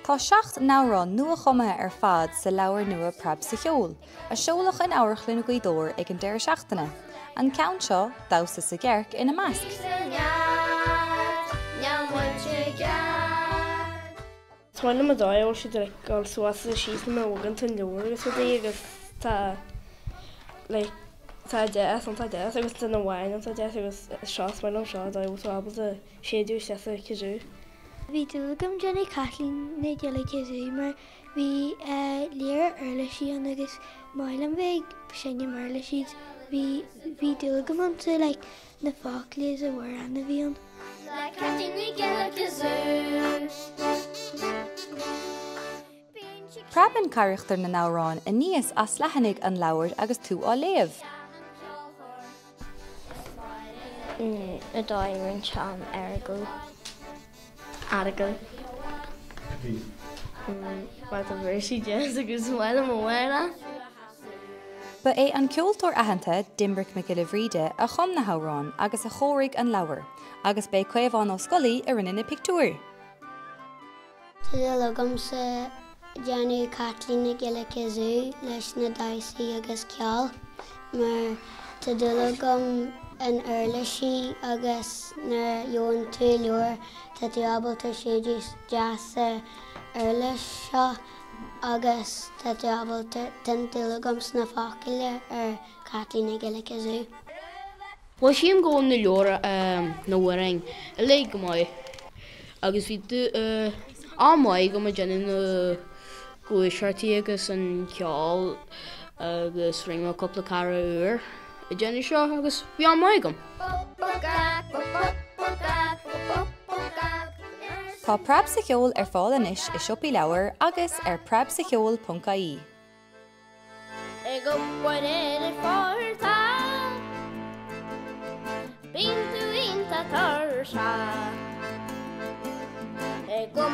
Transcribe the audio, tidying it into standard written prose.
Tá 7 nárán nua chumathe ar fad sa leabhar nua Preab sa Cheol, a seolach in áirichlinn go dóir ag an deireadh seachtaine, an ceann seo dabhsa sa gcearc ina measc. Smaile ma dáil si de gáil suas a síos na ógan tan leabhar agus agus tá tá deas an tá deas agus tá na bhain an tá deas agus seo smaile an seo dáil bhú abal a séadú seasa ciú. Bhí dúlagam Jenny Kathleen na geala cizú mar bhí léar arla sí an agus mailam bheith sinne marla siad bhí dúlagam an tú na fáclaís a bhar anna bhí an. Preabann caireachtar na nárán a níos as lehannig an leabhar agus tú á léamh. A Éirinn teann Aragó. Wat a bhir jazz agus bhile mhile. Ba é an ceoltóir aitheanta Dimbric me go ríide a chum na hamhrán agus a chóraigh an leabhar, agus bé cuimhán ó scoilí a rinne na pictiúir. Tá dúlagam sa Jenny Kathleen na geala cizú leis na dasaí agus Cheol, mar tá dúlagam an airlaisí agus na jóin tú leor tá tú abaltar séidir deasa airlis seo agus tá tú abaltar den dúlagam sna fácaile ar Kathleen na geala cizú. Bhil siam ggóin na leor na bhhaing a le go maiid agus bhí ámhaid go déanana na gcuairteartaí agus an Cheol agus rinneadh coppla cara uair. I déanana seo agus bhí ámhaid gom. Tá Preab sa Cheol ar fáil anois i siopaí leabhar agus ar preabsacheol.ie. Ego puede forza, pintu inta torsa. Ego